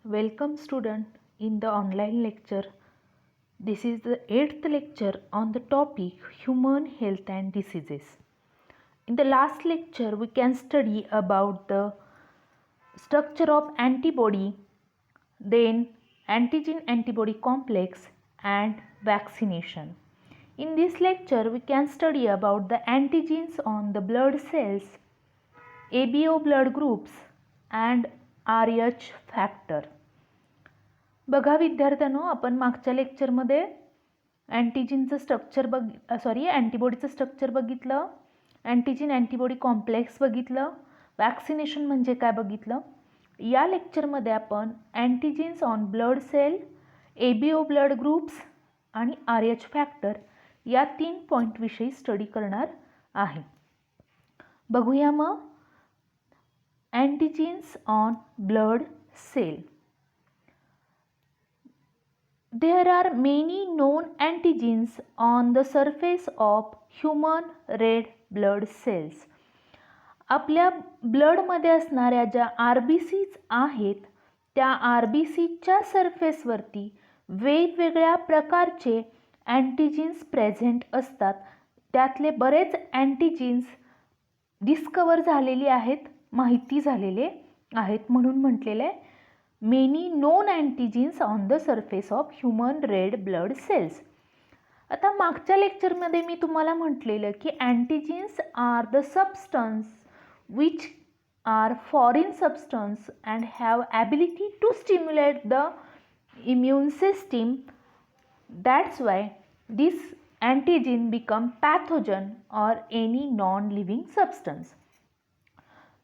Welcome student in the online lecture. This is the 8th lecture on the topic human health and diseases. In the last lecture we can study about the structure of antibody, then antigen antibody complex and vaccination. In this lecture we can study about the antigens on the blood cells, ABO blood groups and RH factor. बघा विद्यार्थ्यांनो, आपण मागच्या लेक्चरमध्ये अँटीजीनचं structure अँटीबॉडीचं structure बघितलं, antigen antibody complex बघितलं, vaccination म्हणजे काय बघितलं. या लेक्चरमध्ये आपण antigens on blood cell, ABO blood groups आणि RH फॅक्टर या 3 पॉईंटविषयी स्टडी करणार आहे. बघूया मग antigens on blood cell. There are many known antigens on the surface of human red blood cells. आपल्या ब्लडमध्ये असणाऱ्या ज्या RBCs आहेत त्या RBCच्या सरफेसवरती वेगवेगळ्या प्रकारचे अँटीजीन्स प्रेझेंट असतात. त्यातले बरेच अँटीजीन्स डिस्कवर झालेली आहेत, माहिती झालेले आहेत, म्हणून म्हटलेले आहे many known antigens on the surface of human red blood cells. आता मागच्या लेक्चरमध्ये मी तुम्हाला म्हटलेलं की antigens are the substance which are foreign substance and have ability to stimulate the immune system. That's why this antigen become pathogen or any non-living substance.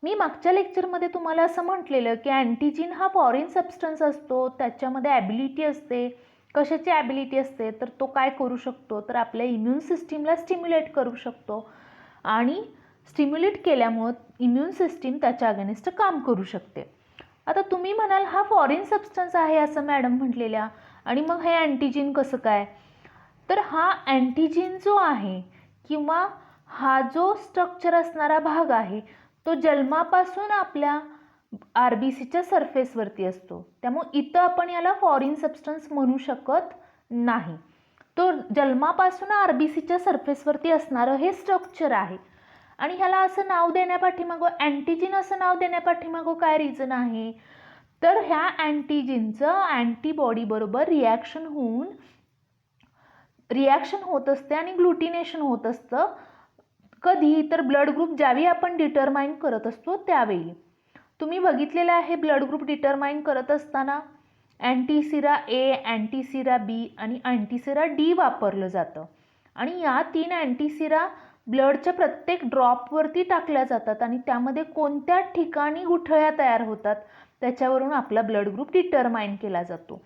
मी मागच्या लेक्चरमध्ये तुम्हाला असं म्हटलेलं की अँटीजीन हा फॉरेन सबस्टन्स असतो, त्याच्यामध्ये ॲबिलिटी असते. कशाची ॲबिलिटी असते तर तो काय करू शकतो तर आपल्या इम्यून सिस्टीमला स्टिम्युलेट करू शकतो आणि स्टिम्युलेट केल्यामुळं इम्यून सिस्टीम त्याच्या अगेन्स्ट काम करू शकते. आता तुम्ही म्हणाल हा फॉरेन सबस्टन्स आहे असं मॅडम म्हटलेल्या, आणि मग हे अँटीजीन कसं काय. तर हा अँटीजीन जो आहे किंवा हा जो स्ट्रक्चर असणारा भाग आहे तो जन्मापासून आपल्या RBCच्या सरफेसवरती असतो. त्यामुळे इथं आपण याला फॉरेन सबस्टन्स म्हणू शकत नाही. तो जन्मापासून RBCच्या सरफेसवरती असणारं हे स्ट्रक्चर आहे. आणि ह्याला असं नाव देण्यापाठीमागं, अँटीजीन असं नाव देण्यापाठीमागं काय रिझन आहे तर ह्या अँटीजीनचं अँटीबॉडी बरोबर रिॲक्शन होत असते आणि ग्लुटिनेशन होत असतं. कधी तर ब्लड ग्रुप ज्यावेळी आपण डिटरमाइन करत असतो त्यावेळी. तुम्ही बघितलेलं आहे ब्लड ग्रुप डिटरमाइन करत असताना अँटीसिरा A, अँटीसिरा B आणि अँटीसिरा D वापरलं जातं. आणि या 3 अँटीसिरा ब्लडच्या प्रत्येक ड्रॉपवरती टाकल्या जातात आणि त्यामध्ये कोणत्या ठिकाणी गुठळ्या तयार होतात त्याच्यावरून आपला ब्लड ग्रुप डिटरमाइन केला जातो.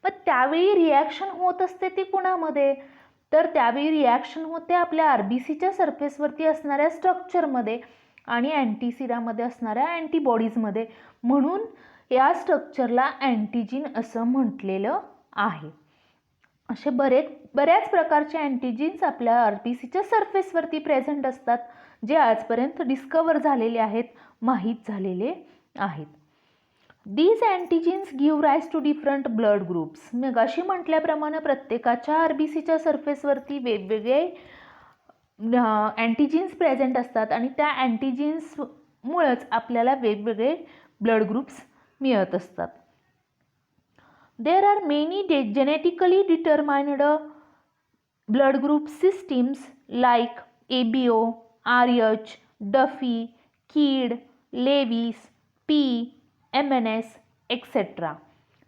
मग त्यावेळी रिॲक्शन होत असते ती कुणामध्ये तर त्यावेळी रिॲक्शन होते आपल्या RBCच्या सरफेसवरती असणाऱ्या स्ट्रक्चरमध्ये आणि अँटीसिरामध्ये असणाऱ्या अँटीबॉडीजमध्ये. म्हणून या स्ट्रक्चरला अँटीजीन असं म्हटलेलं आहे. असे बऱ्याच प्रकारचे अँटीजीन्स आपल्या RBCच्या सरफेसवरती प्रेझेंट असतात जे आजपर्यंत डिस्कवर झालेले आहेत, माहीत झालेले आहेत. These antigens give rise to different blood groups. मग अशी म्हटल्याप्रमाणे प्रत्येकाच्या RBCच्या सरफेसवरती वेगवेगळे अँटीजीन्स प्रेझेंट असतात आणि त्या अँटीजीन्समुळेच आपल्याला वेगवेगळे ब्लड ग्रुप्स मिळत असतात. There are many genetically determined blood group systems like ABO, RH, Duffy, KID, Lewis, P, MNS et cetera.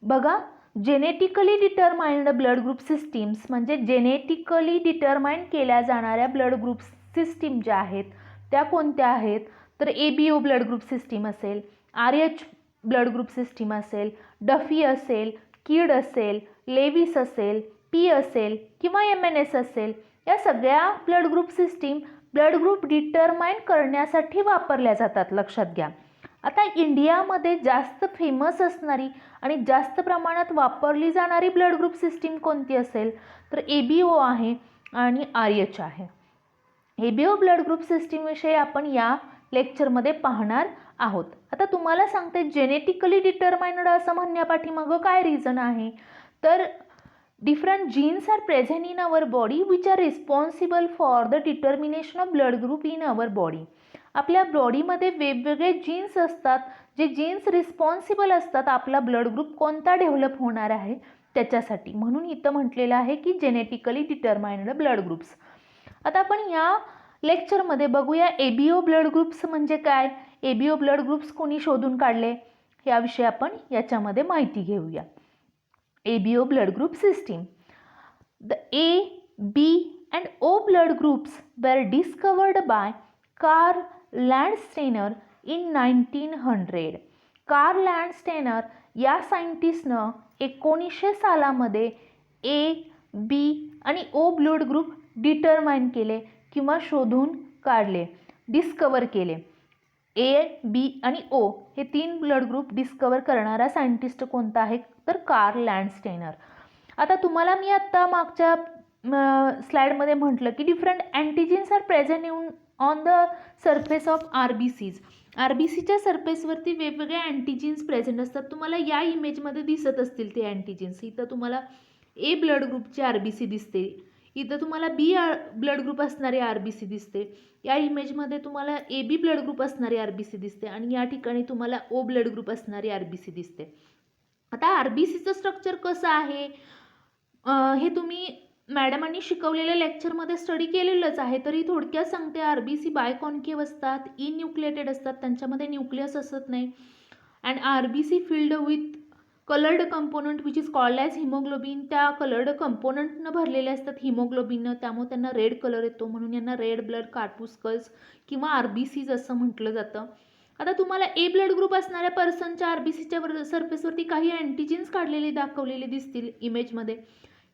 बघा, genetically determined blood group systems म्हणजे जेनेटिकली डिटरमाइन केल्या जाणाऱ्या ब्लड ग्रुप सिस्टीम ज्या आहेत त्या कोणत्या आहेत तर ABO ब्लड ग्रुप सिस्टीम असेल, RH ब्लड ग्रुप सिस्टीम असेल, डफी असेल, किड असेल, लेविस असेल, P असेल किंवा MNS असेल. या सगळ्या blood group system blood group determine करण्यासाठी वापरल्या जातात, लक्षात घ्या. आता इंडियामध्ये जास्त फेमस असणारी आणि जास्त प्रमाणात वापरली जाणारी ब्लड ग्रुप सिस्टीम कोणती असेल तर ABO आहे आणि RH आहे. ABO ब्लड ग्रुप सिस्टीमविषयी आपण या लेक्चरमध्ये पाहणार आहोत. आता तुम्हाला सांगते जेनेटिकली डिटरमाइन्ड असं म्हणण्यापाठीमागं काय रिझन आहे, तर different genes are present in our body which are responsible for the determination of blood group in our body. आपल्या बॉडीमध्ये वेगवेगळे जीन्स असतात, जे जीन्स रिस्पॉन्सिबल असतात आपला ब्लड ग्रुप कोणता डेव्हलप होणार आहे त्याच्यासाठी. म्हणून इथं म्हटलेलं आहे की जेनेटिकली डिटरमाइन्ड ब्लड ग्रुप्स. आता आपण या लेक्चरमध्ये बघूया एबीओ ब्लड ग्रुप्स म्हणजे काय, एबीओ ब्लड ग्रुप्स कोणी शोधून काढले याविषयी आपण याच्यामध्ये माहिती घेऊया. ABO blood group system. The A, B and O blood groups were discovered by Karl Landsteiner in 1900. Carl Landsteiner या सायंटिस्टनं 1900 सालामध्ये A, B आणि O ब्लड ग्रुप डिटरमाइन केले किंवा शोधून काढले, डिस्कवर केले. A, B आणि O हे 3 ब्लड ग्रुप डिस्कवर करणारा सायंटिस्ट कोणता आहे, तर कार्ल लँडस्टेनर. आता तुम्हाला मी आत्ता मागच्या स्लाइडमध्ये म्हटलं की different antigens are present on the surface of RBCs. RBCच्या सरफेसवरती वेगवेगळे अँटीजेन्स प्रेझेंट असतात. तुम्हाला या इमेजमध्ये दिसत असतील ते अँटीजेन्स. इथं तुम्हाला A ब्लड ग्रुपची RBC दिसते, इथं तुम्हाला B ब्लड ग्रुप असणारी RBC दिसते, या इमेजमध्ये तुम्हाला AB ब्लड ग्रुप असणारी RBC दिसते आणि या ठिकाणी तुम्हाला O ब्लड ग्रुप असणारी RBC दिसते. आता RBCचं स्ट्रक्चर कसं आहे हे तुम्ही मॅडमांनी शिकवलेल्या लेक्चरमध्ये स्टडी केलेलंच आहे, तरी थोडक्यात सांगते. RBC बायकॉन्केव्ह असतात, इन्यूक्लिएटेड असतात, त्यांच्यामध्ये न्यूक्लियस असत नाही. And RBC filled with coloured component which is called as haemoglobin. त्या कलर्ड कंपोनंटनं भरलेले असतात हिमोग्लोबिननं, त्यामुळे त्यांना रेड कलर येतो, म्हणून यांना रेड ब्लड कार्पुस्कल्स किंवा RBCज असं म्हटलं जातं. आता तुम्हाला A ब्लड ग्रुप असणाऱ्या पर्सनच्या RBCच्या सरफेसवरती काही अँटीजेन्स काढलेले दाखवलेले दिसतील इमेजमध्ये.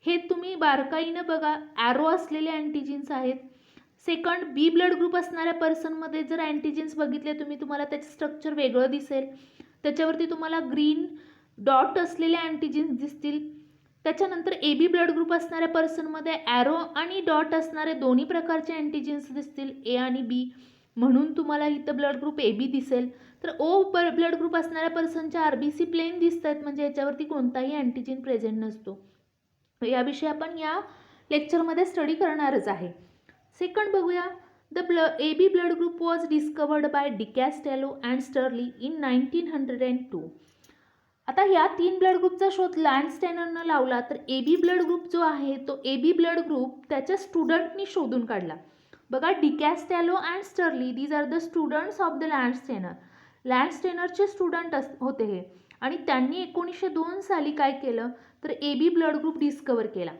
हे तुम्ही बारकाईनं बघा, ॲरो असलेले अँटीजेन्स आहेत. सेकंड, B ब्लड ग्रुप असणाऱ्या पर्सनमध्ये जर अँटीजेन्स बघितले तुम्ही, तुम्हाला त्याचं स्ट्रक्चर वेगळं दिसेल. त्याच्यावरती तुम्हाला ग्रीन डॉट असलेले अँटीजेन्स दिसतील. त्याच्यानंतर AB ब्लड ग्रुप असणाऱ्या पर्सनमध्ये ॲरो आणि डॉट असणारे दोन्ही प्रकारचे अँटीजेन्स दिसतील, A आणि B, म्हणून तुम्हाला इथं ब्लड ग्रुप AB दिसेल. तर O ब्लड ग्रुप असणाऱ्या पर्सनच्या RBC प्लेन दिसत आहेत, म्हणजे याच्यावरती कोणताही अँटीजेन प्रेझेंट नसतो. याविषयी आपण या लेक्चरमध्ये स्टडी करणारच आहे. सेकंड बघूया, the AB blood group was discovered by Decastello and Sturli in 1902. आता या 3 ब्लड ग्रुपचा शोध लँडस्टेनरनं लावला, तर AB ब्लड ग्रुप जो आहे तो AB ब्लड ग्रुप त्याच्या स्टुडंटनी शोधून काढला. बघा, Decastello and Sturli these are the students of the Landsteiner. लँडस्टेनरचे स्टुडंट होते हे, आणि त्यांनी 1902 साली काय केलं, तर AB ब्लड ग्रुप डिस्कवर केला.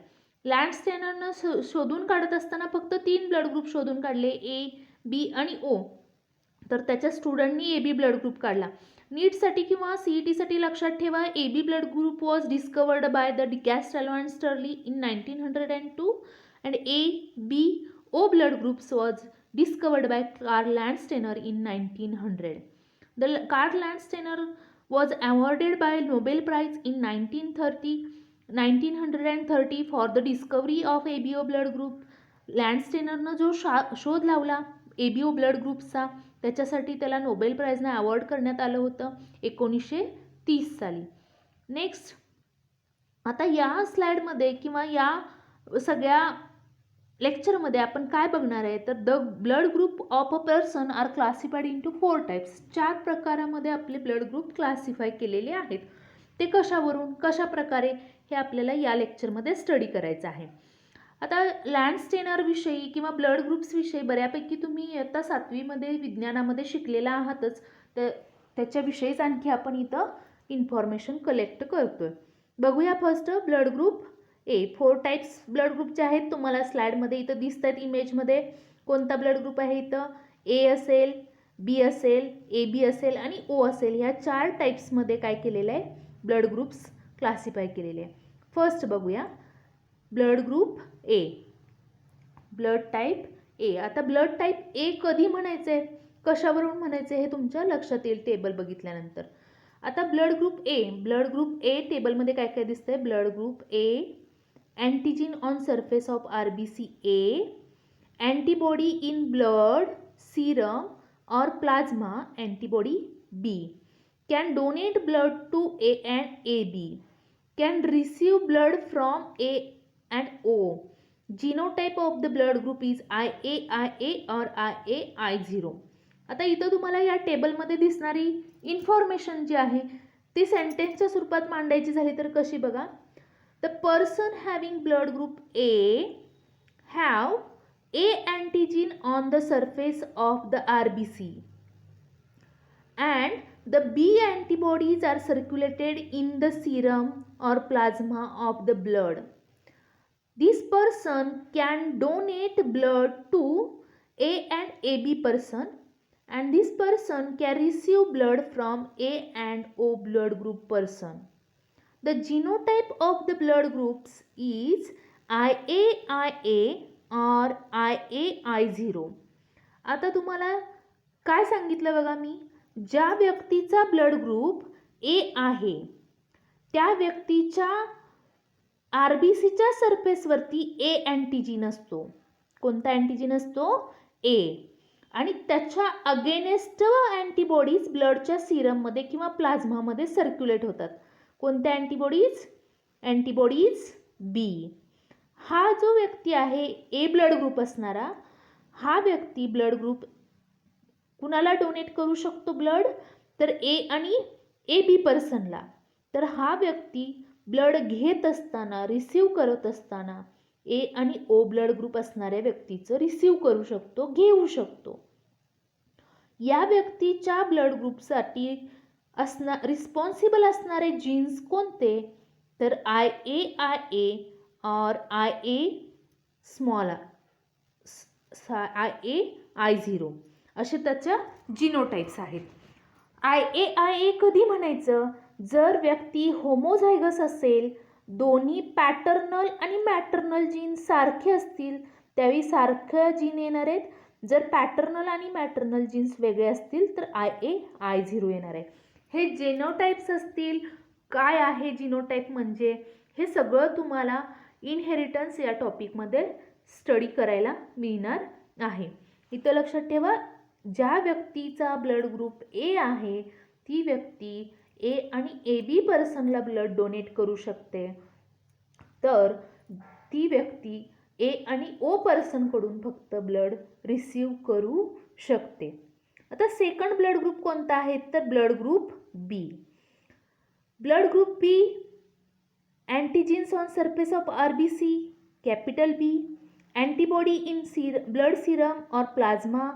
लँडस्टेनरनं शोधून काढत असताना फक्त 3 ब्लड ग्रुप शोधून काढले, A, B आणि O. तर त्याच्या स्टुडंटनी AB ब्लड ग्रुप काढला. नीटसाठी किंवा CETसाठी लक्षात ठेवा, AB blood group was discovered by the Decastello and Sturli in 1902 and A, B, O blood groups was discovered by Karl Landsteiner in 1900. The Karl Landsteiner was awarded by Nobel Prize in 1930 for the discovery of ABO blood group. लँडस्टेनरनं जो शोध लावला ABO blood ग्रुपचा, त्याच्यासाठी त्याला Nobel प्राईजनं award करण्यात आलं होतं 1930 साली. नेक्स्ट, आता या स्लाइडमध्ये किंवा या सगळ्या लेक्चरमध्ये आपण काय बघणार आहे, तर the blood group of a person are classified into 4 types. 4 प्रकारामध्ये आपले ब्लड ग्रुप क्लासिफाय केलेले आहेत. ते कशावरून, कशा प्रकारे, हे आपल्याला या लेक्चरमध्ये स्टडी करायचं आहे. आता लँडस्टेनरविषयी किंवा ब्लड ग्रुप्सविषयी बऱ्यापैकी तुम्ही इयत्ता 7वीमध्ये विज्ञानामध्ये शिकलेला आहातच, तर त्याच्याविषयीच आणखी आपण इथं इन्फॉर्मेशन कलेक्ट करतोय. बघूया first blood group A. 4 types blood ग्रुपचे आहेत, तुम्हाला स्लाइडमध्ये इथं दिसत आहेत इमेजमध्ये. कोणता ब्लड ग्रुप आहे इथं, A असेल, B असेल, AB असेल आणि O असेल. ह्या 4 टाईप्समध्ये काय केलेलं आहे, ब्लड ग्रुप्स क्लासिफाय केलेले आहे. फर्स्ट बघूया blood group A, blood type A. आता ब्लड टाईप A कधी म्हणायचे, कशावरून म्हणायचे हे तुमच्या लक्षात येईल टेबल बघितल्यानंतर. आता ब्लड ग्रुप A टेबलमध्ये काय काय दिसतंय, blood group A, antigen on surface of RBC A, antibody in blood, serum or plasma antibody B, can donate blood to A and AB, can receive blood from A and O. Genotype of the blood group is IA, IA or IA, I0. आता इथं तुम्हाला या टेबलमध्ये दिसणारी information जी आहे ती सेंटेन्सच्या स्वरूपात मांडायची झाली तर कशी बघा. The person having blood group A have A antigen on the surface of the RBC and the B antibodies are circulated in the serum or plasma of the blood. This person can donate blood to A and AB person, and this person can receive blood from A and O blood group person. The genotype of the blood groups is IA or IA, I0. आता तुम्हाला काय सांगितलं बघा मी, ज्या व्यक्तीचा blood group ए आहे त्या व्यक्तीच्या आरबीसीच्या सरफेसवरती ए अँटीजीन असतो. कोणता अँटीजीन असतो? ए. आणि त्याच्या अगेनेस्ट अँटीबॉडीज ब्लडच्या सिरममध्ये किंवा प्लाझ्मामध्ये सर्क्युलेट होतात. कोणत्या अँटीबॉडीज? अँटीबॉडीज बी. हा जो व्यक्ती आहे ए ब्लड ग्रुप असणारा, हा व्यक्ती ब्लड ग्रुप कुणाला डोनेट करू शकतो ब्लड? तर ए आणि ए बी पर्सनला. तर हा व्यक्ती ब्लड घेत असताना, रिसीव करत असताना ए आणि ओ ब्लड ग्रुप असणाऱ्या व्यक्तीचं रिसीव करू शकतो, घेऊ शकतो. या व्यक्तीच्या ब्लड ग्रुपसाठी रिस्पॉन्सिबल असणारे जीन्स कोणते? तर IA और IA स्मॉल IA, I0 असे त्याच्या जिनोटाइप्स आहेत. IA कधी म्हणायचं? जर व्यक्ती होमोझायगस असेल, दोन्ही पॅटर्नल आणि मॅटर्नल जीन सारखे असतील त्यावेळी सारखं जीन येणार आहेत. जर पॅटर्नल आणि मॅटर्नल जीन्स वेगळे असतील तर IA, I0 येणार आहे. हे जिनोटाइप्स असतील. काय आहे जिनोटाइप म्हणजे? हे सगळं तुम्हाला इनहेरिटन्स या टॉपिकमध्ये स्टडी करायला मिळणार आहे. इथं लक्षात ठेवा, ज्या व्यक्तीचा ब्लड ग्रुप ए आहे ती व्यक्ती ए आणि ए बी पर्सनला ब्लड डोनेट करू शकते, तर ती व्यक्ती ए आणि ओ पर्सनकडून फक्त ब्लड रिसीव करू शकते. आता सेकंड ब्लड ग्रुप कोणता आहे? तर blood group B. Blood group B, antigens on surface of RBC, capital B, antibody in blood serum or plasma,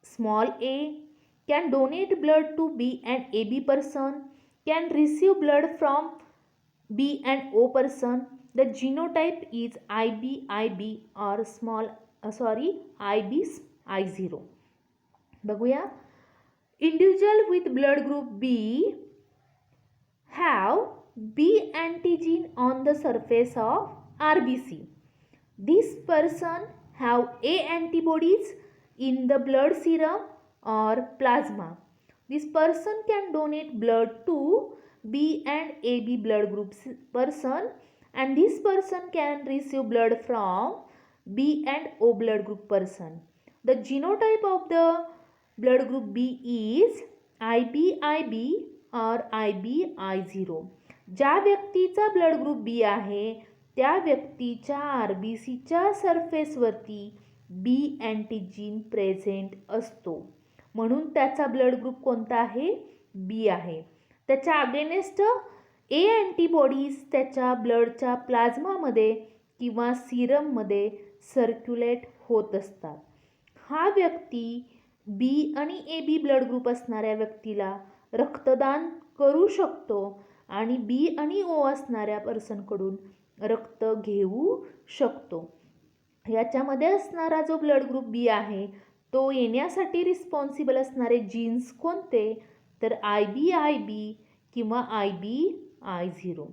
small a, can donate blood to B and AB person, can receive blood from B and O person. The genotype is IB or IB, I0. बघूया. Individual with blood group B have B antigen on the surface of RBC. This person have A antibodies in the blood serum or plasma. This person can donate blood to B and AB blood groups person, and this person can receive blood from B and O blood group person. The genotype of the blood group B is IB or IB, I0. ज्या व्यक्तीचा blood group बी आहे त्या व्यक्तीच्या आरबीसीच्या सरफेसवरती बी अँटीजीन present असतो, म्हणून त्याचा blood group कोणता आहे? बी आहे. त्याच्या अगेनेस्ट ए अँटीबॉडीज त्याच्या ब्लडच्या प्लाझ्मामध्ये किंवा सिरममध्ये सर्क्युलेट होत असतात. हा व्यक्ती बी आणि ए बी ब्लड ग्रुप असणाऱ्या व्यक्तीला रक्तदान करू शकतो आणि बी आणि ओ असणाऱ्या पर्सनकडून रक्त घेऊ शकतो. याच्यामध्ये असणारा जो ब्लड ग्रुप बी आहे तो येण्यासाठी रिस्पॉन्सिबल असणारे जीन्स कोणते? तर IB किंवा IB, I0.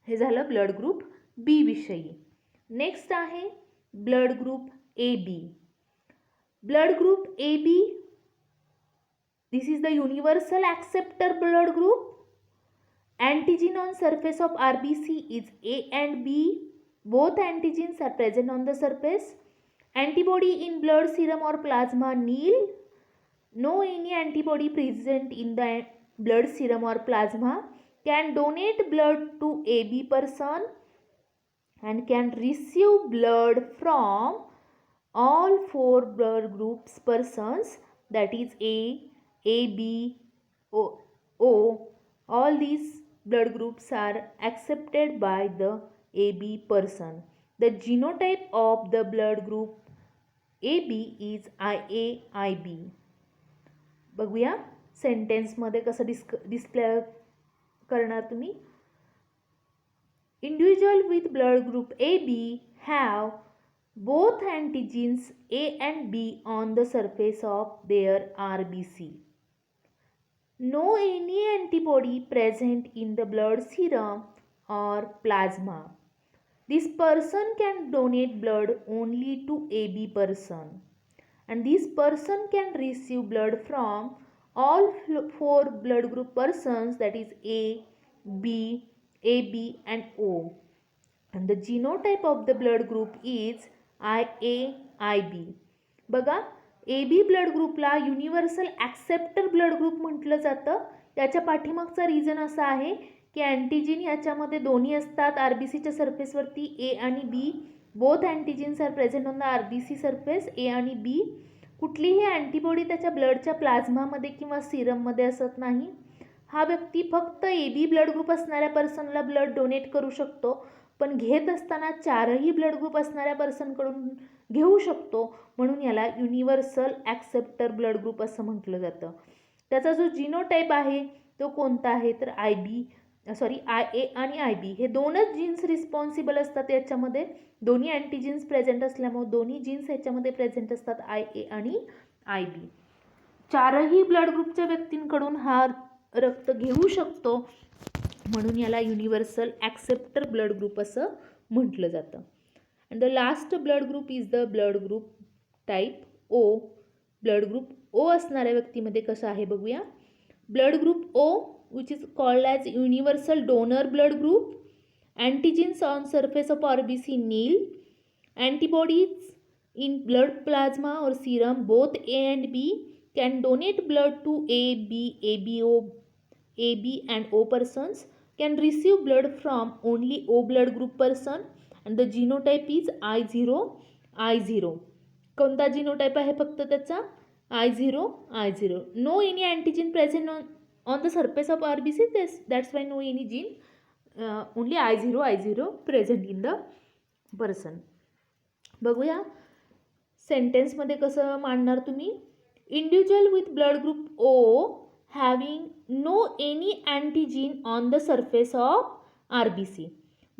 हे झालं ब्लड ग्रुप बी विषयी. नेक्स्ट आहे blood group A B. Blood group A B, this is the universal acceptor blood group. Antigen on surface of RBC is A and B. Both antigens are present on the surface. Antibody in blood serum or plasma nil. no any antibody present in the blood serum or plasma can donate blood to AB person and can receive blood from all four blood groups persons, that is A, B, O. All these blood groups are accepted by the AB person. The genotype of the blood group AB is IA-IB. बघूया सेंटेन्समध्ये कसं display करणार तुम्ही. Individual with blood group AB have both antigens A and B on the surface of their RBC. No any antibody present in the blood serum or plasma. This person can donate blood only to AB person, and this person can receive blood from all four blood group persons, that is A, B, AB and O. And the genotype of the blood group is IA-IB. बघा, AB blood ग्रुपला universal acceptor blood group म्हटलं जातं. त्याच्या पाठीमागचा reason असा आहे की अँटीजिन याच्यामध्ये दोन्ही असतात. RBCच्या सरफेसवरती A आणि B, both antigens are present on the RBC surface A आणि B. कुठलीही अँटीबॉडी त्याच्या ब्लडच्या प्लाझ्मामध्ये किंवा सिरममध्ये असत नाही. हा व्यक्ती फक्त AB ब्लड ग्रुप असणाऱ्या पर्सनला ब्लड डोनेट करू शकतो, पण घेत असताना चारही ब्लड ग्रुप असणाऱ्या पर्सनकडून घेऊ शकतो, म्हणून याला युनिव्हर्सल ॲक्सेप्टर ब्लड ग्रुप असं म्हटलं जातं. त्याचा जो जिनोटाईप आहे तो कोणता आहे तर IA आणि IB हे दोनच जीन्स रिस्पॉन्सिबल असतात. याच्यामध्ये दोन्ही अँटीजीन्स प्रेझेंट असल्यामुळे दोन्ही जीन्स याच्यामध्ये प्रेझेंट असतात, IA आणि IB. चारही ब्लड ग्रुपच्या व्यक्तींकडून हा रक्त घेऊ शकतो, म्हणून याला युनिव्हर्सल ॲक्सेप्टर ब्लड ग्रुप असं म्हटलं जातं. And the last blood group is the blood group type O. Blood group O असणाऱ्या व्यक्तीमध्ये कसं आहे बघूया. Blood group O which is called as universal donor blood group. Antigens on surface of RBC nil. Antibodies in blood plasma or serum both A and B can donate blood to AB and O persons. Can receive blood from only O blood group person and the genotype is I0. कोणता जीनोटाईप आहे फक्त त्याचा I0. No any antigen present on the surface of RBC, that's why no any gene, only I0 present in the person. बघूया सेंटेन्समध्ये कसं मांडणार तुम्ही. Individual with blood group O having no any antigen on the surface of RBC,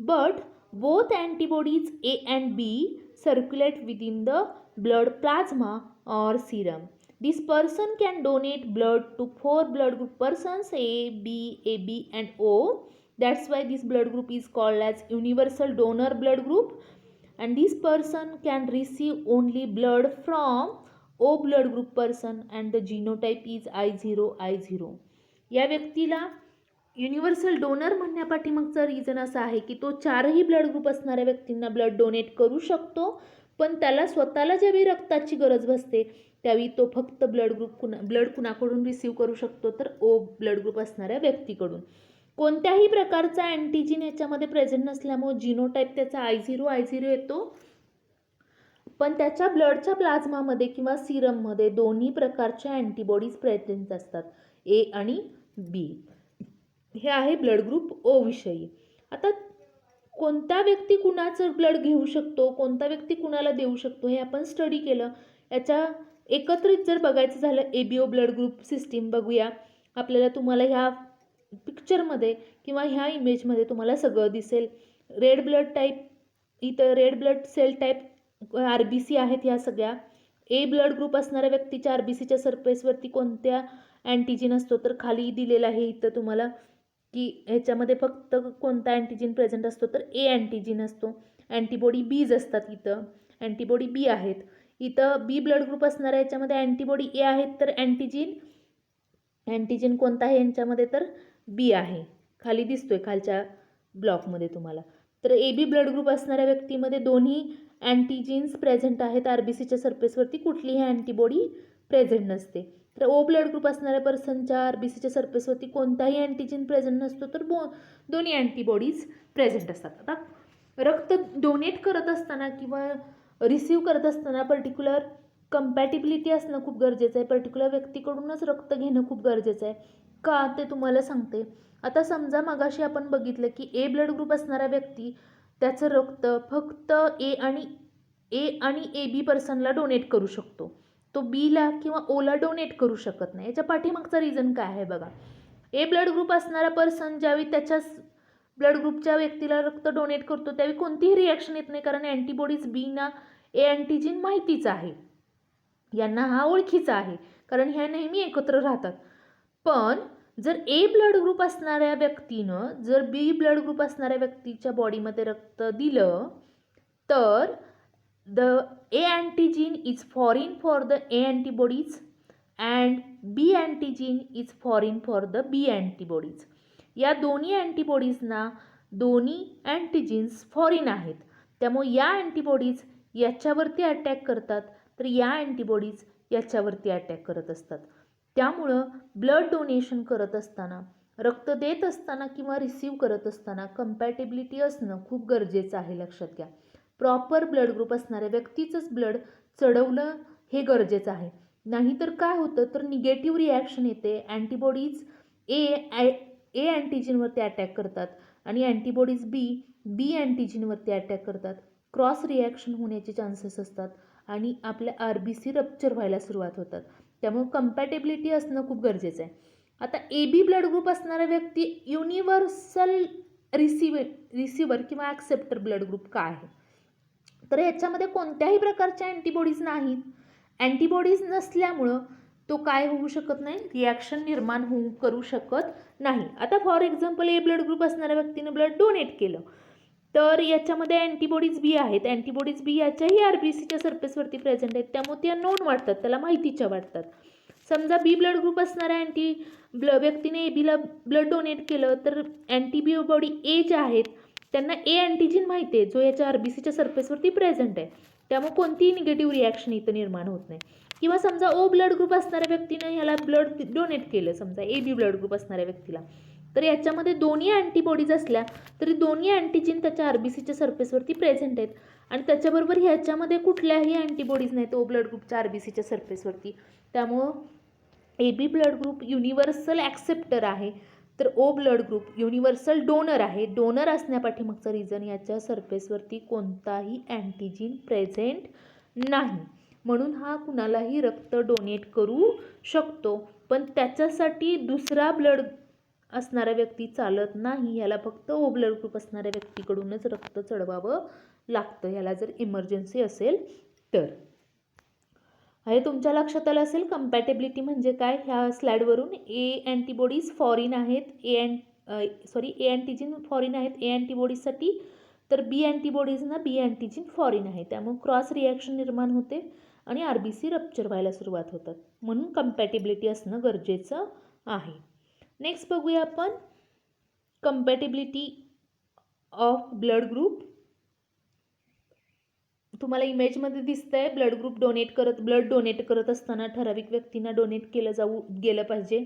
but both antibodies A and B circulate within the blood plasma or serum. This person can donate blood to four blood group persons A, B, AB and O. That's why this blood group is called as universal donor blood group. And this person can receive only blood from O blood group person and the genotype is I0. या व्यक्तीला universal donor म्हणण्यापाठीमागचा reason असा आहे की तो चारही blood group असणाऱ्या व्यक्तींना blood donate करू शकतो, पण त्याला स्वतःला ज्यावेळी रक्ताची गरज भासते त्यावेळी तो फक्त ब्लड कुणाकडून रिसीव करू शकतो तर O ब्लड ग्रुप असणाऱ्या व्यक्तीकडून. कोणत्याही प्रकारचा अँटीजिन याच्यामध्ये प्रेझेंट नसल्यामुळे जिनोटाईप त्याचा I0 येतो, पण त्याच्या ब्लडच्या प्लाझ्मामध्ये किंवा सिरममध्ये दोन्ही प्रकारच्या अँटीबॉडीज प्रेझेंट असतात, A आणि B. हे आहे ब्लड ग्रुप O विषयी. आता कोणता व्यक्ती कुणाचं ब्लड घेऊ शकतो, कोणता व्यक्ती कुणाला देऊ शकतो हे आपण स्टडी केलं. याच्या एकत्रित जर बघायचं झालं ABO ब्लड ग्रुप सिस्टीम बघूया. आपल्याला तुम्हाला ह्या पिक्चरमध्ये किंवा ह्या इमेजमध्ये तुम्हाला सगळं दिसेल. रेड ब्लड टाईप, इथं red blood cell type RBC आहेत ह्या सगळ्या. A ब्लड ग्रुप असणाऱ्या व्यक्तीच्या RBCच्या सरफेसवरती कोणत्या अँटीजिन असतो तर खाली दिलेला आहे इथं तुम्हाला की ह्याच्यामध्ये फक्त कोणता अँटीजिन प्रेझेंट असतो तर A अँटीजिन असतो. अँटीबॉडी Bज असतात, इथं अँटीबॉडी B आहेत. इथं B ब्लड ग्रुप असणाऱ्या याच्यामध्ये अँटीबॉडी A आहेत तर अँटीजिन कोणता आहे यांच्यामध्ये तर B आहे, खाली दिसतोय खालच्या ब्लॉकमध्ये तुम्हाला. तर AB ब्लड ग्रुप असणाऱ्या व्यक्तीमध्ये दोन्ही अँटीजिन्स प्रेझेंट आहेत. RBCच्या सरफेसवरती कुठलीही अँटीबॉडी प्रेझेंट नसते. तर ओ ब्लड ग्रुप असणाऱ्या पर्सनच्या RBCच्या सरफेसवरती कोणताही अँटीजन प्रेझेंट नसतो, तर दोन्ही अँटीबॉडीज प्रेझेंट असतात. आता रक्त डोनेट करत असताना किंवा रिसीव करत असताना पर्टिक्युलर कंपॅटिबिलिटी असणं खूप गरजेचं आहे. पर्टिक्युलर व्यक्तीकडूनच रक्त घेणं खूप गरजेचं आहे. का ते तुम्हाला सांगते. आता समजा मगाशी आपण बघितलं की ए ब्लड ग्रुप असणारा व्यक्ती त्याचं रक्त फक्त ए आणि AB पर्सनला डोनेट करू शकतो. तो Bला किंवा Oला डोनेट करू शकत नाही. याच्या पाठीमागचा रिझन काय आहे बघा. ए ब्लड ग्रुप असणारा पर्सन ज्यावेळी त्याच्याच ब्लड ग्रुपच्या व्यक्तीला रक्त डोनेट करतो त्यावेळी कोणतीही रिॲक्शन येत नाही, कारण अँटीबॉडीज Bना ए अँटीजन माहितीच आहे, यांना हा ओळखीचा आहे, कारण ह्या नेहमी एकत्र राहतात. पण जर ए ब्लड ग्रुप असणाऱ्या व्यक्तीनं जर बी ब्लड ग्रुप असणाऱ्या व्यक्तीच्या बॉडीमध्ये रक्त दिलं तर the A antigen is foreign for the A antibodies and B antigen is foreign for the B antibodies. या दोन्ही अँटीबॉडीजना दोन्ही अँटीजीन्स फॉरिन आहेत, त्यामुळे या अँटीबॉडीज याच्यावरती अटॅक करतात, तर या अँटीबॉडीज याच्यावरती अटॅक करत असतात. त्यामुळं ब्लड डोनेशन करत असताना, रक्त देत असताना किंवा रिसीव करत असताना कंपॅटिबिलिटी असणं खूप गरजेचं आहे. लक्षात घ्या, प्रॉपर ब्लड ग्रुप असणाऱ्या व्यक्तीचंच ब्लड चढवलं हे गरजेचं आहे. नाहीतर काय होतं तर निगेटिव्ह रिॲक्शन येते. अँटीबॉडीज ए अँटीजनवरती अटॅक करतात आणि अँटीबॉडीज बी अँटीजनवरती अटॅक करतात. क्रॉस रिॲक्शन होण्याचे चान्सेस असतात आणि आपल्या RBC रप्चर व्हायला सुरुवात होतात. त्यामुळे कंपॅटेबिलिटी असणं खूप गरजेचं आहे. आता AB ब्लड ग्रुप असणारा व्यक्ती युनिव्हर्सल रिसिव्हर किंवा ॲक्सेप्टर ब्लड ग्रुप काय आहे, तर याच्यामध्ये कोणत्याही प्रकारच्या अँटीबॉडीज नाहीत. अँटीबॉडीज नसल्यामुळं तो काय होऊ शकत नाही, रिॲक्शन निर्माण करू शकत नाही. आता for example A blood group असणाऱ्या व्यक्तीने ब्लड डोनेट केलं तर याच्यामध्ये अँटीबॉडीज बी आहेत. अँटीबॉडीज बी याच्याही RBCच्या सरफेसवरती प्रेझेंट आहेत, त्यामुळे त्या नोन वाटतात, त्याला माहितीच्या वाटतात. समजा बी ब्लड ग्रुप असणाऱ्या व्यक्तीने एबीला ब्लड डोनेट केलं तर अँटीबॉडी ए ज्या आहेत त्यांना ए अँटीजन माहिती आहे, जो याच्या RBCच्या सरफेसवरती प्रेझेंट आहे, त्यामुळे कोणतीही निगेटिव्ह रिॲक्शन इथं निर्माण होत नाही. किंवा समजा ओ ब्लड ग्रुप असणाऱ्या व्यक्तीने ह्याला ब्लड डोनेट केलं, समजा AB ब्लड ग्रुप असणाऱ्या व्यक्तीला, तर याच्यामध्ये दोन्ही अँटीबॉडीज असल्या तरी दोन्ही अँटीजन त्याच्या RBCच्या सरफेसवरती प्रेझेंट आहेत आणि त्याच्याबरोबर ह्याच्यामध्ये कुठल्याही अँटीबॉडीज नाहीत ओ ब्लड ग्रुपच्या RBCच्या सरफेसवरती. त्यामुळं AB blood group universal acceptor आहे, तर O blood group universal donor आहे. डोनर असण्यापाठीमागचा रिझन याच्या सरफेसवरती कोणताही अँटीजन प्रेझेंट नाही, म्हणून हा कुणालाही रक्त डोनेट करू शकतो. पण त्याच्यासाठी दुसरा ब्लड असणारा व्यक्ती चालत नाही, याला फक्त ओ ब्लड ग्रुप असणाऱ्या व्यक्तीकडूनच रक्त चढवावं लागतं, याला जर इमर्जन्सी असेल तर. हे तुमच्या लक्षात आलं असेल कंपॅटेबिलिटी म्हणजे काय. ह्या स्लाईडवरून ए अँटीबॉडीज फॉरिन आहेत, ए अँटीजन फॉरिन आहेत ए अँटीबॉडीजसाठी, तर बी अँटीबॉडीजना बी अँटीजन फॉरिन आहे, त्यामुळे क्रॉस रिॲक्शन निर्माण होते आणि RBC रप्चर व्हायला सुरुवात होतात, म्हणून कंपॅटेबिलिटी असणं गरजेचं आहे. नेक्स्ट बघूया आपण कंपॅटेबिलिटी ऑफ ब्लड ग्रुप. तुम्हाला इमेजमध्ये दिसतंय ब्लड ग्रुप ब्लड डोनेट करत असताना ठराविक व्यक्तींना डोनेट गेलं पाहिजे.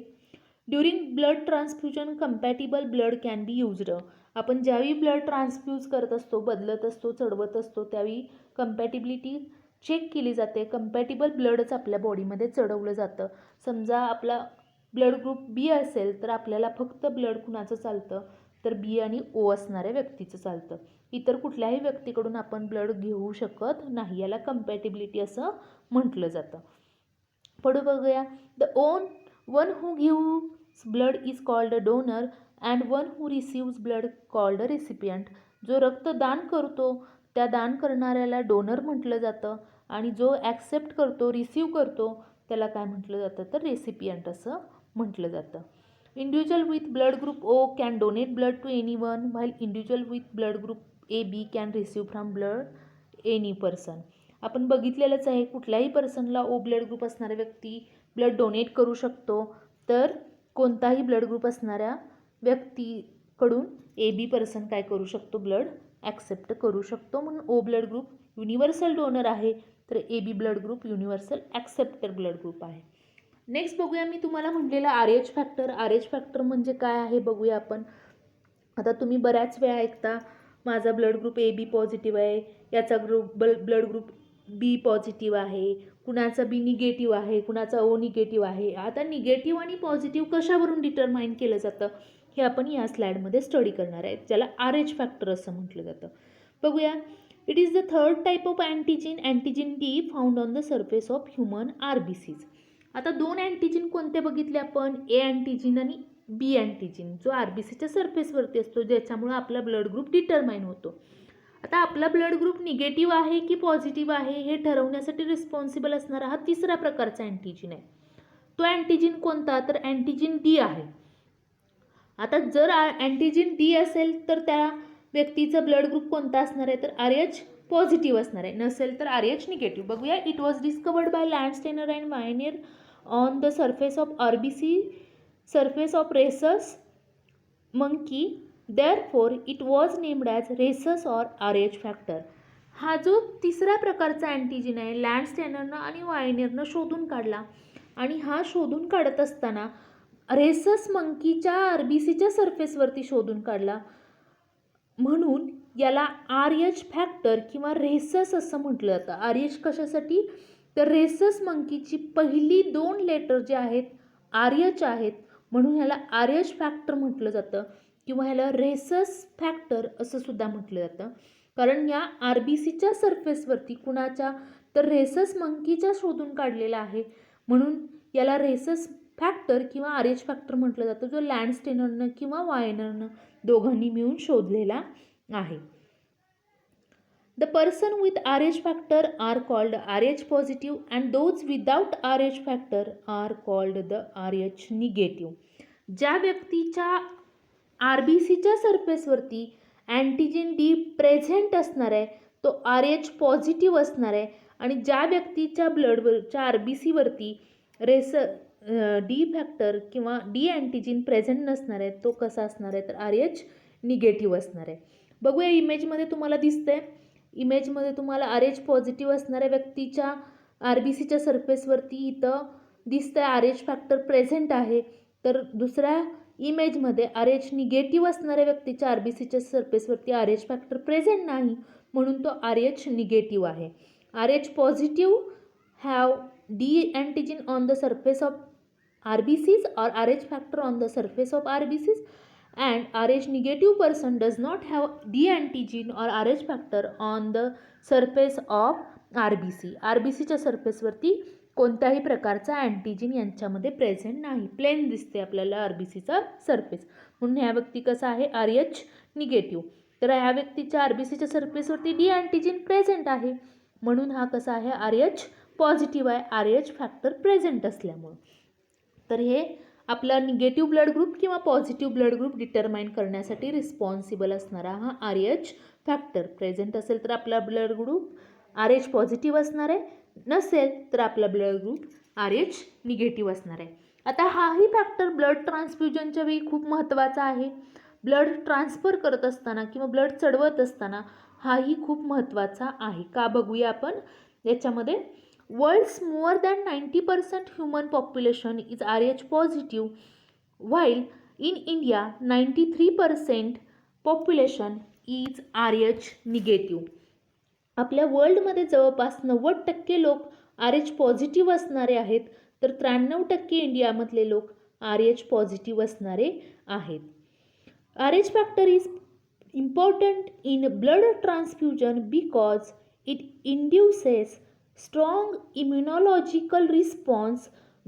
During blood transfusion compatible blood can be used. आपण ज्यावेळी ब्लड ट्रान्सफ्यूज करत असतो, बदलत असतो, चढवत असतो, त्यावेळी कंपॅटिबिलिटी चेक केली जाते. कंपॅटिबल ब्लडच आपल्या बॉडीमध्ये चढवलं जातं. समजा आपला ब्लड ग्रुप बी असेल तर आपल्याला फक्त ब्लड कुणाचं चालतं, तर बी आणि ओ असणाऱ्या व्यक्तीचं चालतं. इतर कुठल्याही व्यक्तीकडून आपण ब्लड घेऊ शकत नाही, याला कंपॅटिबिलिटी असं म्हटलं जातं. पुढे बघूया. The one who gives blood is called a donor and one who receives blood called a recipient. जो रक्त दान करतो त्या दान करणाऱ्याला डोनर म्हटलं जातं आणि जो ॲक्सेप्ट करतो, रिसीव करतो, त्याला काय म्हटलं जातं तर रेसिपियंट असं म्हटलं जातं. Individual with blood group O can donate blood to anyone while individual with blood group AB can receive from blood any person. आपण बघितलेलंच आहे, कुठल्याही पर्सनला ओ ब्लड ग्रुप असणारा व्यक्ती ब्लड डोनेट करू शकतो, तर कोणताही ब्लड ग्रुप असणाऱ्या व्यक्तीकडून AB पर्सन काय करू शकतो, ब्लड ॲक्सेप्ट करू शकतो. म्हणून O blood group universal donor आहे, तर AB blood group universal acceptor blood group आहे. नेक्स्ट बघूया, मी तुम्हाला म्हटलेलं RH फॅक्टर. RH फॅक्टर म्हणजे काय आहे बघूया आपण. आता तुम्ही बऱ्याच वेळा ऐकता माझा ब्लड ग्रुप AB पॉझिटिव्ह आहे, याचा ब्लड ग्रुप B पॉझिटिव्ह आहे, कुणाचा B निगेटिव्ह आहे, कुणाचा O निगेटिव्ह आहे. आता निगेटिव्ह आणि पॉझिटिव्ह कशावरून डिटरमाइन केलं जातं हे आपण या स्लाइडमध्ये स्टडी करणार आहे, ज्याला RH फॅक्टर असं म्हटलं जातं. बघूया. It is the third type of antigen D found on the surface of human RBCs. आता दोन अँटीजन कोणते बघितले आपण, A अँटीजन आणि B अँटीजन, जो RBCच्या सरफेसवरती असतो, ज्याच्यामुळे आपला ब्लड ग्रुप डिटरमाइन होतो. आता आपला ब्लड ग्रुप निगेटिव्ह आहे की पॉझिटिव्ह आहे हे ठरवण्यासाठी रिस्पॉन्सिबल असणारा हा तिसरा प्रकारचा अँटीजन आहे. तो अँटीजन कोणता, तर अँटीजन D आहे. आता जर अँटीजन D असेल तर त्या व्यक्तीचा ब्लड ग्रुप कोणता असणार आहे, तर RH पॉझिटिव्ह असणार आहे, नसेल तर RH निगेटिव्ह. बघूया. It was discovered by Landsteiner and Wiener on the surface of RBC surface of rhesus monkey, therefore it was named as rhesus or RH factor. हा जो तिसरा प्रकारचा अँटीजन आहे लँडस्टेनरनं आणि वायनियरनं शोधून काढला, आणि हा शोधून काढत असताना रेसस मंकीच्या RBCच्या सरफेसवरती शोधून काढला, म्हणून याला RH फॅक्टर किंवा रेसस असं म्हटलं जातं. RH कशासाठी, तर रेसस मंकीची पहिली 2 लेटर जे आहेत RH आहेत, म्हणून ह्याला RH फॅक्टर म्हटलं जातं किंवा ह्याला रेसस फॅक्टर असं सुद्धा म्हटलं जातं. कारण या RBCच्या सरफेसवरती कुणाच्या, तर रेसस मंकीच्या शोधून काढलेला आहे, म्हणून याला रेसस फॅक्टर किंवा RH फॅक्टर म्हटलं जातं, जो लँडस्टेनरनं किंवा वायनरनं दोघांनी मिळून शोधलेला आहे. The person with RH factor are called RH positive and those without RH factor are called the RH negative. ज्या व्यक्तीच्या RBCच्या सरफेसवरती अँटीजन D प्रेझेंट असणार आहे तो RH पॉझिटिव्ह असणार आहे, आणि ज्या व्यक्तीच्या ब्लडवरच्या RBCवरती D फॅक्टर किंवा D अँटीजन प्रेझेंट नसणार आहे तो कसा असणार आहे, तर RH निगेटिव्ह असणार आहे. बघूया इमेजमध्ये तुम्हाला दिसतंय. इमेजमध्ये तुम्हाला RH पॉझिटिव्ह असणाऱ्या व्यक्तीच्या RBCच्या सरफेसवरती इथं दिसतंय RH फॅक्टर प्रेझेंट आहे, तर दुसऱ्या इमेजमध्ये RH निगेटिव्ह असणाऱ्या व्यक्तीच्या RBCच्या सरफेसवरती RH फॅक्टर प्रेझेंट नाही, म्हणून तो RH निगेटिव्ह आहे. RH positive have D antigen on the surface of RBCs or RH factor on the surface of RBCs, and RH negative person does not have D antigen or RH factor on the surface of RBC. RBCच्या सरफेसवरती कोणत्याही प्रकारचा antigen यांच्यामध्ये present नाही, plain दिसते आपल्याला RBCचा surface, म्हणून ह्या व्यक्ती कसा आहे, RH निगेटिव्ह. तर ह्या व्यक्तीच्या RBCच्या सरफेसवरती D अँटीजन प्रेझेंट आहे, म्हणून हा कसा आहे, RH पॉझिटिव्ह आहे, RH फॅक्टर प्रेझेंट असल्यामुळे. तर हे आपला निगेटिव्ह ब्लड ग्रुप किंवा पॉझिटिव्ह ब्लड ग्रुप डिटरमाइन करण्यासाठी रिस्पॉन्सिबल असणारा हा RH फॅक्टर. प्रेझेंट असेल तर आपला ब्लड ग्रुप RH पॉझिटिव्ह असणार आहे, नसेल तर आपला ब्लड ग्रुप RH निगेटिव्ह असणार आहे. आता हाही फॅक्टर ब्लड ट्रान्सफ्युजनच्या वेळी खूप महत्त्वाचा आहे. ब्लड ट्रान्सफर करत असताना किंवा ब्लड चढवत असताना हाही खूप महत्त्वाचा आहे. का बघूया आपण याच्यामध्ये. World's more than 90% human population is RH positive, while in India 93% population is RH negative. आपल्या वर्ल्डमध्ये जवळपास 90% लोक RH पॉझिटिव्ह असणारे आहेत, तर 93% इंडियामधले लोक RH पॉझिटिव्ह असणारे आहेत. RH factor is important in blood transfusion because it induces strong immunological response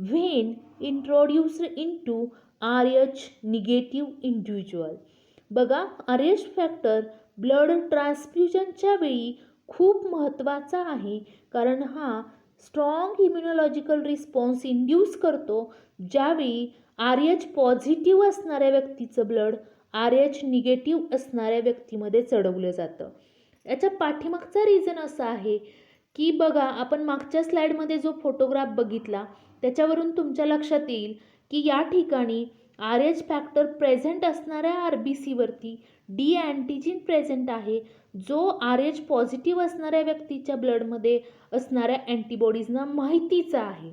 when introduced into RH negative individual. बघा, RH फॅक्टर ब्लड ट्रान्सफ्युजनच्या वेळी खूप महत्त्वाचा आहे, कारण हा स्ट्रॉंग इम्युनॉलॉजिकल रिस्पॉन्स इंड्यूस करतो ज्यावेळी RH पॉझिटिव्ह असणाऱ्या व्यक्तीचं ब्लड RH निगेटिव्ह असणाऱ्या व्यक्तीमध्ये चढवलं जातं. याच्या पाठीमागचा रिझन असा आहे की बघा, आपण मागच्या स्लाइडमध्ये जो फोटोग्राफ बघितला त्याच्यावरून तुमच्या लक्षात येईल की या ठिकाणी RH फॅक्टर प्रेझेंट असणाऱ्या RBCवरती D अँटीजन प्रेझेंट आहे, जो RH पॉझिटिव्ह असणाऱ्या व्यक्तीच्या ब्लडमध्ये असणाऱ्या अँटीबॉडीजना माहितीचा आहे.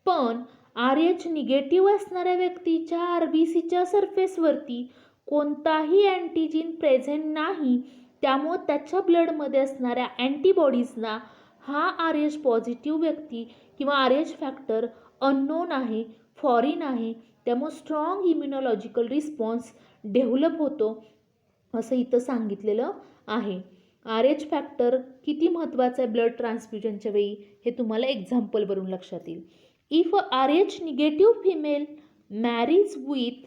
पण RH निगेटिव्ह असणाऱ्या व्यक्तीच्या RBCच्या सरफेसवरती कोणताही अँटीजीन प्रेझेंट नाही, त्यामुळं त्याच्या ब्लडमध्ये असणाऱ्या अँटीबॉडीजना हा RH पॉझिटिव्ह व्यक्ती किंवा RH फॅक्टर अननोन आहे, फॉरिन आहे, त्यामुळे स्ट्रॉंग इम्युनॉलॉजिकल रिस्पॉन्स डेव्हलप होतो असं इथं सांगितलेलं आहे. RH फॅक्टर किती महत्त्वाचं आहे ब्लड ट्रान्सफ्युजनच्या वेळी हे तुम्हाला एक्झाम्पलवरून लक्षात येईल. If RH negative female marries with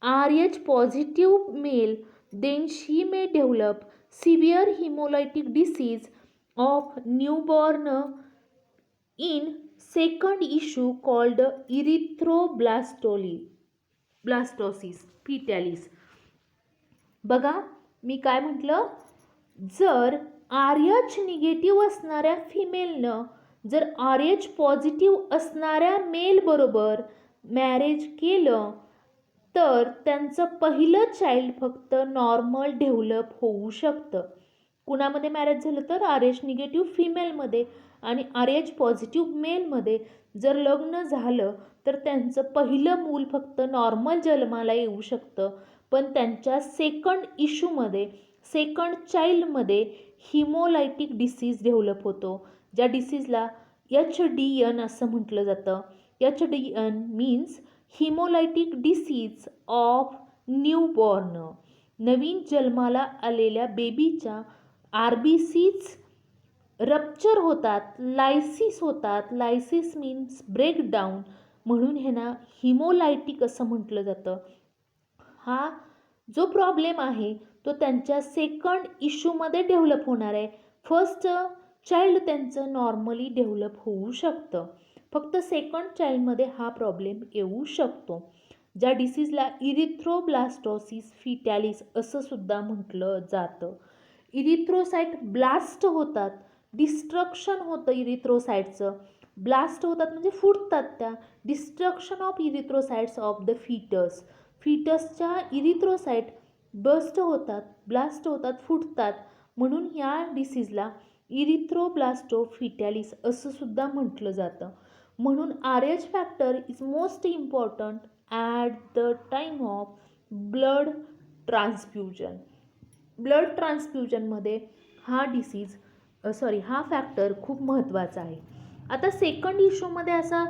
RH positive male then she may develop severe hemolytic disease of newborn in second issue called erythroblastosis fetalis. बघा मी काय म्हटलं, जर RH निगेटिव्ह असणाऱ्या फिमेलनं जर RH पॉझिटिव्ह असणाऱ्या मेलबरोबर मॅरेज केलं तर त्यांचं पहिलं चाइल्ड फक्त नॉर्मल डेव्हलप होऊ शकतं. कुणामध्ये मॅरेज झालं तर RH निगेटिव्ह फिमेलमध्ये आणि RH पॉझिटिव्ह मेलमध्ये जर लग्न झालं तर त्यांचं पहिलं मूल फक्त नॉर्मल जन्माला येऊ शकतं, पण त्यांच्या सेकंड इश्यूमध्ये सेकंड चाइल्डमध्ये हिमोलायटिक डिसीज डेव्हलप होतो, ज्या डिसीजला HDN असं म्हटलं जातं. HDN means haemolytic disease of newborn. नवीन जन्माला आलेल्या बेबीच्या RBCज रप्चर होतात, लायसिस होतात. लायसिस मीन्स ब्रेकडाऊन, म्हणून ह्यांना हिमोलायटिक असं म्हटलं जातं. हा जो प्रॉब्लेम आहे तो त्यांच्या सेकंड इश्यूमध्ये डेव्हलप होणार आहे. फर्स्ट चाइल्ड त्यांचं नॉर्मली डेव्हलप होऊ शकतं, फक्त सेकंड चाइल्डमध्ये हा प्रॉब्लेम येऊ शकतो, ज्या डिसीजला इरिथ्रोब्लास्टोसिस फिटॅलिस असं सुद्धा म्हटलं जातं. इरिथ्रोसाईट ब्लास्ट होतात, डिस्ट्रक्शन होतं इरिथ्रोसाईटचं. ब्लास्ट होतात म्हणजे फुटतात, त्या destruction of erythrocytes of the foetus. फीटसच्या इरिथ्रोसाईट बस्ट होतात, ब्लास्ट होतात, फुटतात, म्हणून या डिसीजला इरिथ्रोब्लास्टो फिटॅलिस असं सुद्धा म्हटलं जातं. म्हणून RH factor is most important at the time of blood transfusion. Blood ट्रान्सफ्युजनमध्ये हा हा फॅक्टर खूप महत्त्वाचा आहे. आता सेकंड इश्यूमध्ये असा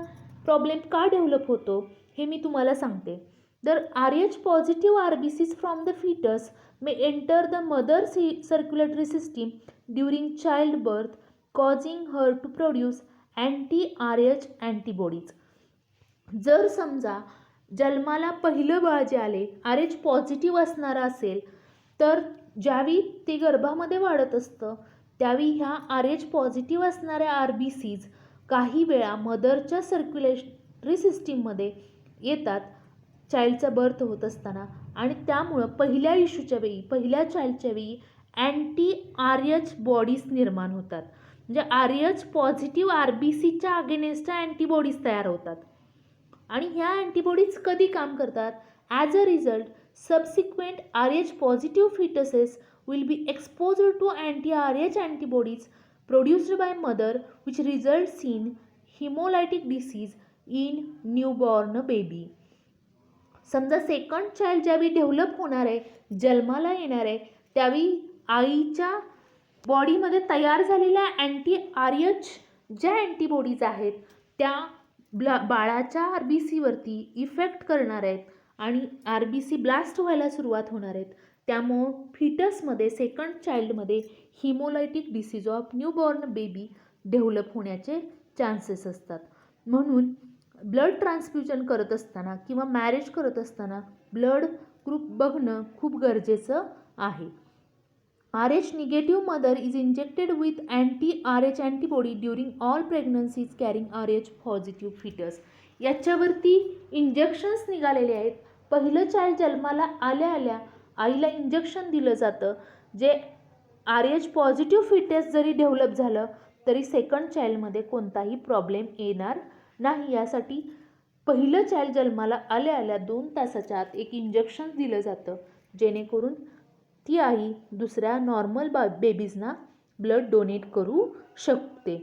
प्रॉब्लेम का डेव्हलप होतो हे मी तुम्हाला सांगते. तर RH positive RBCs from the foetus may enter the mother circulatory system during child birth causing her to produce anti-RH antibodies. जर समजा जन्माला पहिलं बाळ जे आले RH पॉझिटिव्ह असणारं असेल तर ज्यावेळी ते गर्भामध्ये वाढत असतं त्यावेळी ह्या RH पॉझिटिव्ह असणाऱ्या RBCज काही वेळा मदरच्या सर्क्युलेटरी सिस्टीममध्ये येतात चाइल्डचा बर्थ होत असताना, आणि त्यामुळं पहिल्या इश्यूच्या वेळी पहिल्या चाइल्डच्या वेळी anti-RH बॉडीज निर्माण होतात. म्हणजे RH पॉझिटिव्ह RBCच्या अगेन्स्टच्या अँटीबॉडीज तयार होतात. आणि ह्या अँटीबॉडीज कधी काम करतात? As a result subsequent RH positive foetuses will be exposed to anti-RH antibodies produced by mother which results in hemolytic disease in newborn baby. समजा सेकंड चाइल्ड ज्यावेळी डेव्हलप होणार आहे, जन्माला येणार आहे, त्यावेळी आईच्या बॉडीमध्ये तयार झालेल्या anti-RH ज्या अँटीबॉडीज आहेत त्या बाळाच्या RBCवरती इफेक्ट करणार आहेत आणि RBC ब्लास्ट व्हायला सुरुवात होणार आहेत. त्यामुळं फिटसमध्ये सेकंड चाइल्डमध्ये haemolytic disease of newborn baby develop होण्याचे चान्सेस असतात. म्हणून ब्लड ट्रान्सफ्युजन करत असताना किंवा मॅरेज करत असताना ब्लड ग्रुप बघणं खूप गरजेचं आहे. RH negative mother is injected with anti-RH antibody during all pregnancies carrying RH positive foetus. याच्यावरती इंजेक्शन्स निघालेले आहेत. पहिलं चाइल्ड जन्माला आल्या आईला इंजेक्शन दिलं जातं, जे RH पॉझिटिव्ह फिटस जरी डेव्हलप झालं तरी सेकंड चाइल्डमध्ये कोणताही प्रॉब्लेम येणार नाही. यासाठी पहिलं चाइल्ड जन्माला आल्या 2 तासाच्या आत एक इंजेक्शन दिलं जातं, जेणेकरून ती आई दुसऱ्या नॉर्मल बेबीजना ब्लड डोनेट करू शकते,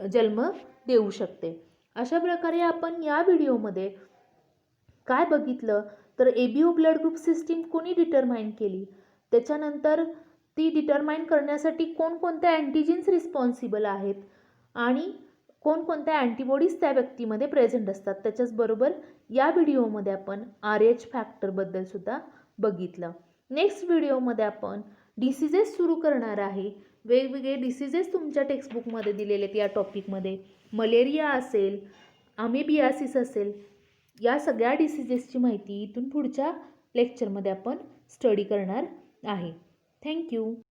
जन्म देऊ शकते. अशा प्रकारे आपण या व्हिडिओमध्ये काय बघितलं तर ABO ब्लड ग्रुप सिस्टीम कोणी डिटरमाइन केली, त्याच्यानंतर ती डिटरमाइन करण्यासाठी कोणकोणत्या अँटीजेन्स रिस्पॉन्सिबल आहेत आणि कोणकोणत्या अँटीबॉडीज त्या व्यक्तीमध्ये प्रेझेंट असतात. त्याच्याचबरोबर या व्हिडिओमध्ये आपण RH फॅक्टरबद्दल सुद्धा बघितलं. नेक्स्ट व्हिडिओमध्ये आपण डिसीजेस सुरू करणार आहे. वेगवेगळे डिसीजेस तुमच्या टेक्स्टबुकमध्ये दिलेले आहेत. या टॉपिकमध्ये मलेरिया असेल, अमेबियासिस असेल, या सगळ्या डिसीजेसची माहिती इथून पुढच्या लेक्चरमध्ये आपण स्टडी करणार आहे. थँक्यू.